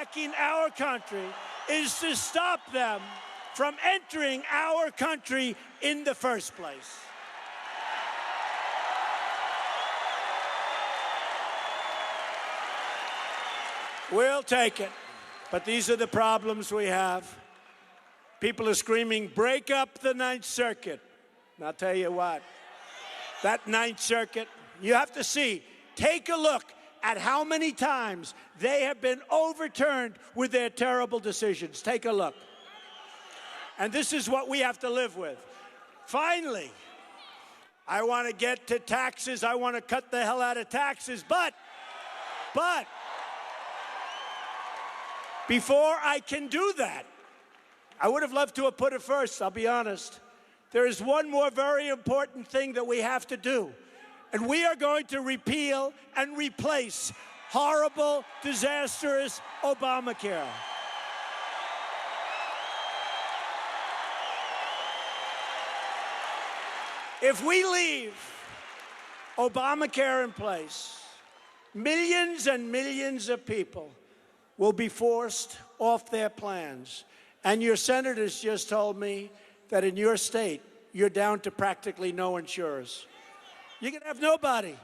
attacking our country is to stop them from entering our country in the first place. We'll take it, but these are the problems we have. People are screaming, break up the Ninth Circuit. And I'll tell you what, that Ninth Circuit, you have to see, take a look at how many times they have been overturned with their terrible decisions. Take a look. And this is what we have to live with. Finally, I want to get to taxes. I want to cut the hell out of taxes. But, before I can do that, I would have loved to have put it first, I'll be honest. There is one more very important thing that we have to do. And we are going to repeal and replace horrible, disastrous Obamacare. If we leave Obamacare in place, millions and millions of people will be forced off their plans. And your senators just told me that in your state, you're down to practically no insurers. You can have nobody.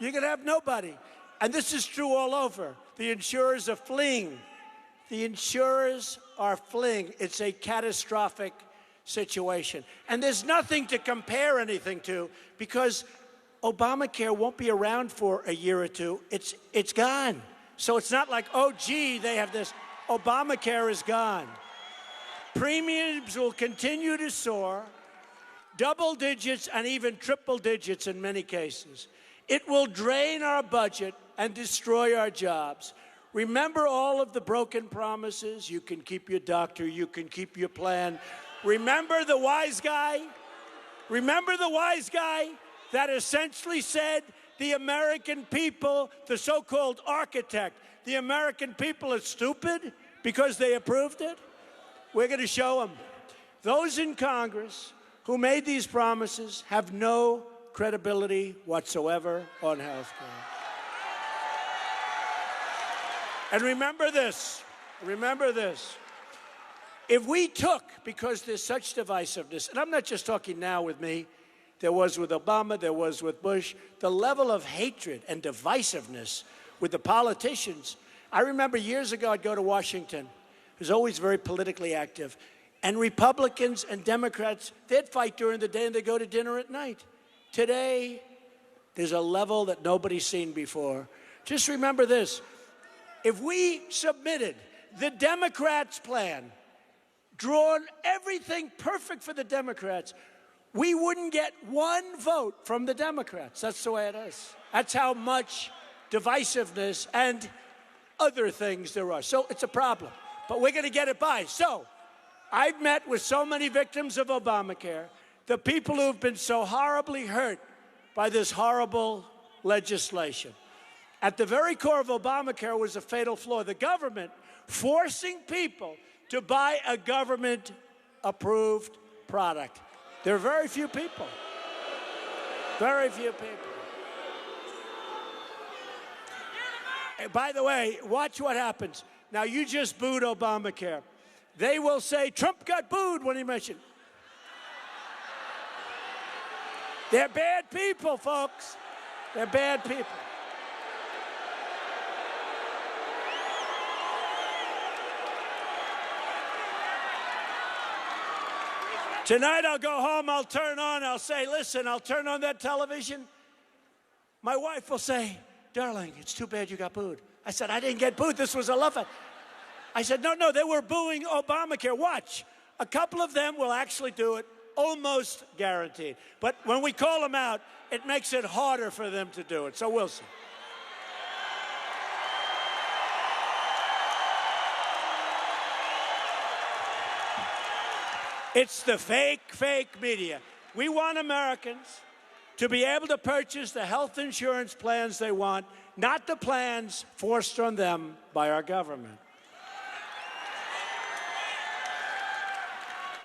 You can have nobody. And this is true all over. The insurers are fleeing. The insurers are fleeing. It's a catastrophic situation. And there's nothing to compare anything to because Obamacare won't be around for a year or two. It's gone. So it's not like, oh, gee, they have this. Obamacare is gone. Premiums will continue to soar, double digits and even triple digits in many cases. It will drain our budget and destroy our jobs. Remember all of the broken promises? You can keep your doctor, you can keep your plan. Remember the wise guy? Remember the wise guy that essentially said the American people, the so-called architect, the American people are stupid because they approved it? We're going to show them. Those in Congress who made these promises have no credibility whatsoever on health care. And remember this, if we took, because there's such divisiveness, and I'm not just talking now with me, there was with Obama, there was with Bush, the level of hatred and divisiveness with the politicians. I remember years ago I'd go to Washington. I was always very politically active. And Republicans and Democrats, they'd fight during the day and they'd go to dinner at night. Today, there's a level that nobody's seen before. Just remember this. If we submitted the Democrats' plan, drawn everything perfect for the Democrats, we wouldn't get one vote from the Democrats. That's the way it is. That's how much divisiveness and other things there are. So it's a problem. But we're going to get it by. So I've met with so many victims of Obamacare, the people who've been so horribly hurt by this horrible legislation. At the very core of Obamacare was a fatal flaw. The government forcing people to buy a government-approved product. There are very few people. Very few people. By the way, watch what happens. Now, you just booed Obamacare. They will say, Trump got booed when he mentioned. They're bad people, folks. They're bad people. Tonight I'll go home, I'll turn on, I'll say, listen, I'll turn on that television. My wife will say, darling, it's too bad you got booed. I said, I didn't get booed, this was a love fight. I said, no, they were booing Obamacare. Watch, a couple of them will actually do it, almost guaranteed. But when we call them out, it makes it harder for them to do it, so we'll see. It's the fake media. We want Americans to be able to purchase the health insurance plans they want, not the plans forced on them by our government.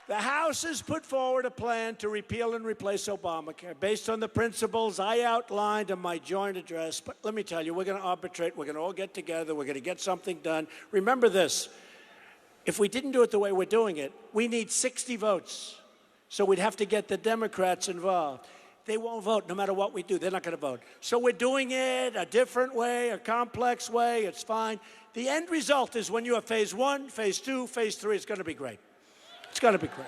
The House has put forward a plan to repeal and replace Obamacare based on the principles I outlined in my joint address. But let me tell you, we're going to arbitrate. We're going to all get together. We're going to get something done. Remember this. If we didn't do it the way we're doing it, we need 60 votes. So we'd have to get the Democrats involved. They won't vote no matter what we do. They're not going to vote. So we're doing it a different way, a complex way. It's fine. The end result is when you have phase 1, phase 2, phase 3, it's going to be great. It's going to be great.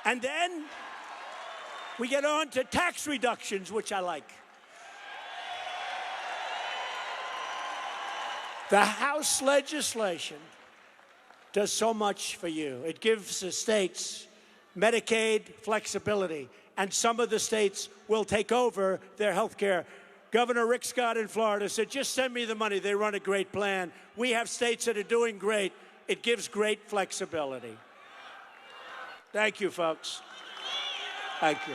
And then we get on to tax reductions, which I like. The House legislation does so much for you. It gives the states Medicaid flexibility, and some of the states will take over their health care. Governor Rick Scott in Florida said, just send me the money. They run a great plan. We have states that are doing great. It gives great flexibility. Thank you, folks. Thank you.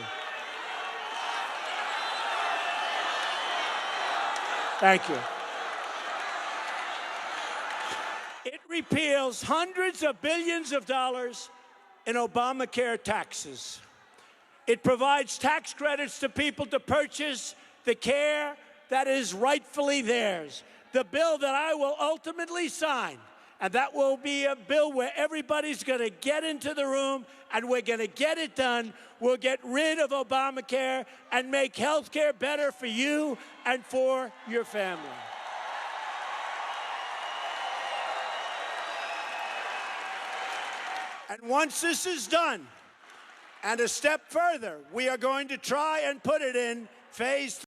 Thank you. It repeals hundreds of billions of dollars in Obamacare taxes. It provides tax credits to people to purchase the care that is rightfully theirs. The bill that I will ultimately sign, and that will be a bill where everybody's going to get into the room and we're going to get it done. We'll get rid of Obamacare and make health care better for you and for your family. And once this is done, and a step further, we are going to try and put it in phase 3.